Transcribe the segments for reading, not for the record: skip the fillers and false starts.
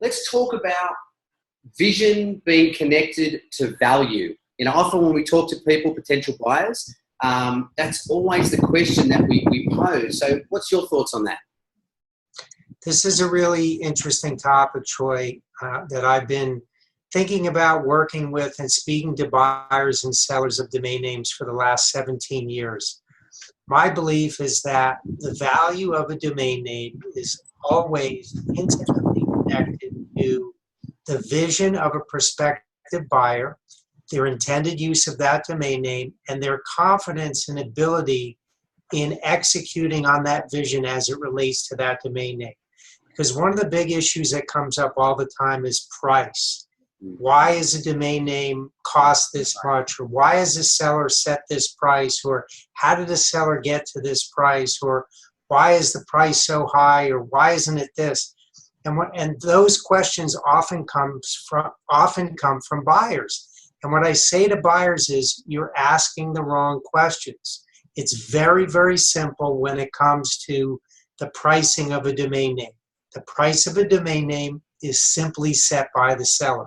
let's talk about vision being connected to value. You know, often when we talk to people, potential buyers, that's always the question that we pose. So what's your thoughts on that? This is a really interesting topic, Troy, that I've been thinking about working with and speaking to buyers and sellers of domain names for the last 17 years. My belief is that the value of a domain name is always intimately connected to the vision of a prospective buyer, their intended use of that domain name, and their confidence and ability in executing on that vision as it relates to that domain name. Because one of the big issues that comes up all the time is price. Why is a domain name cost this much? Or why has the seller set this price? Or how did the seller get to this price? Or why is the price so high? Or why isn't it this? And those questions often come from buyers. And what I say to buyers is, you're asking the wrong questions. It's very, very simple when it comes to the pricing of a domain name. The price of a domain name is simply set by the seller.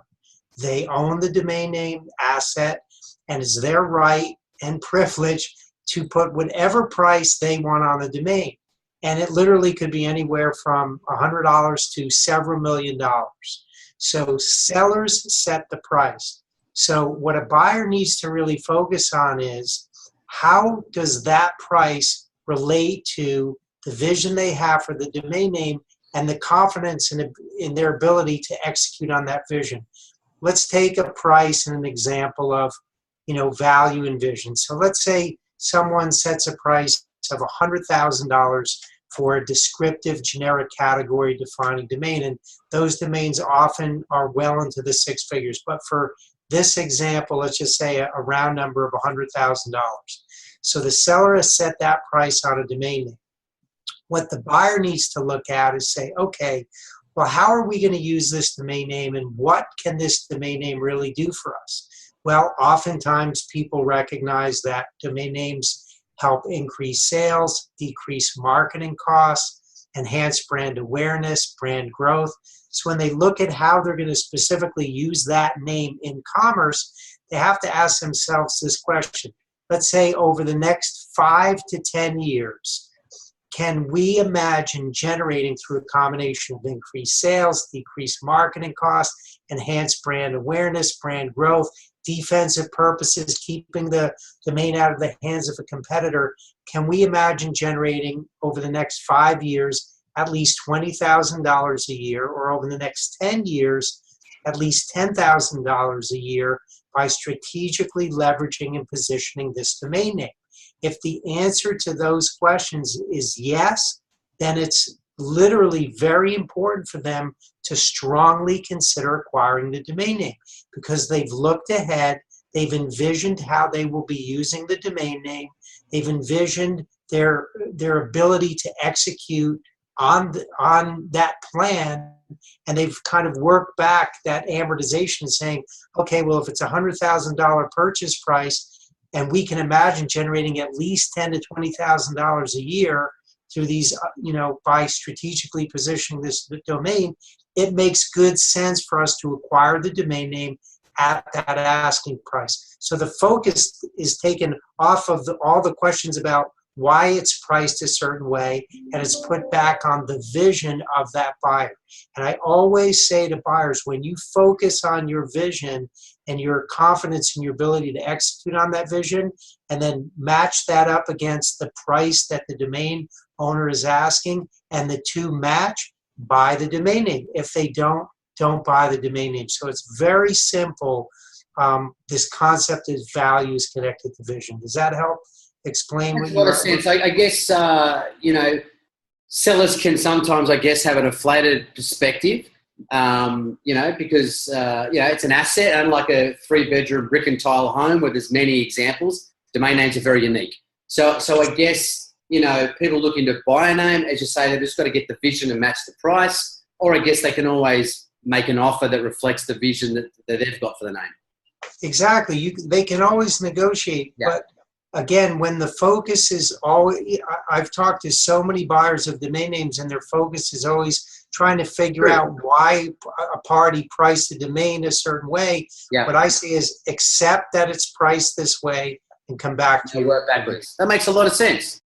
They own the domain name asset, and it's their right and privilege to put whatever price they want on the domain. And it literally could be anywhere from $100 to several $1,000,000. So sellers set the price. So what a buyer needs to really focus on is, how does that price relate to the vision they have for the domain name and the confidence in their ability to execute on that vision. Let's take a price and an example of, value and vision. So let's say someone sets a price of $100,000 for a descriptive generic category defining domain, and those domains often are well into the six figures. But for this example, let's just say a round number of $100,000. So the seller has set that price on a domain name. What the buyer needs to look at is say, okay, well, how are we going to use this domain name, and what can this domain name really do for us? Well, oftentimes people recognize that domain names help increase sales, decrease marketing costs, enhance brand awareness, brand growth. So when they look at how they're going to specifically use that name in commerce, they have to ask themselves this question. Let's say over the next 5 to 10 years, can we imagine generating through a combination of increased sales, decreased marketing costs, enhanced brand awareness, brand growth, defensive purposes, keeping the domain out of the hands of a competitor? Can we imagine generating over the next 5 years at least $20,000 a year, or over the next 10 years at least $10,000 a year by strategically leveraging and positioning this domain name? If the answer to those questions is yes, then it's literally very important for them to strongly consider acquiring the domain name, because they've looked ahead, they've envisioned how they will be using the domain name, they've envisioned their ability to execute on that plan, and they've kind of worked back that amortization, saying, okay, well, if it's a $100,000 purchase price, and we can imagine generating at least $10,000 to $20,000 a year through these, by strategically positioning this domain, it makes good sense for us to acquire the domain name at that asking price. So the focus is taken off of all the questions about why it's priced a certain way, and it's put back on the vision of that buyer. And I always say to buyers, when you focus on your vision and your confidence in your ability to execute on that vision, and then match that up against the price that the domain owner is asking, and the two match, buy the domain name. If they don't buy the domain name. So it's very simple. This concept of value is connected to vision. Does that help explain what a lot of sense? I guess, sellers can sometimes, have an inflated perspective, because, it's an asset, unlike a 3-bedroom brick and tile home where there's many examples. Domain names are very unique. So I guess, people looking to buy a name, as you say, they've just got to get the vision and match the price, or I guess they can always make an offer that reflects the vision that they've got for the name. Exactly. They can always negotiate, but again, when the focus is always, I've talked to so many buyers of domain names, and their focus is always trying to figure True. out why a party priced a domain a certain way. Yeah. What I say is accept that it's priced this way and come back to work backwards. That makes a lot of sense.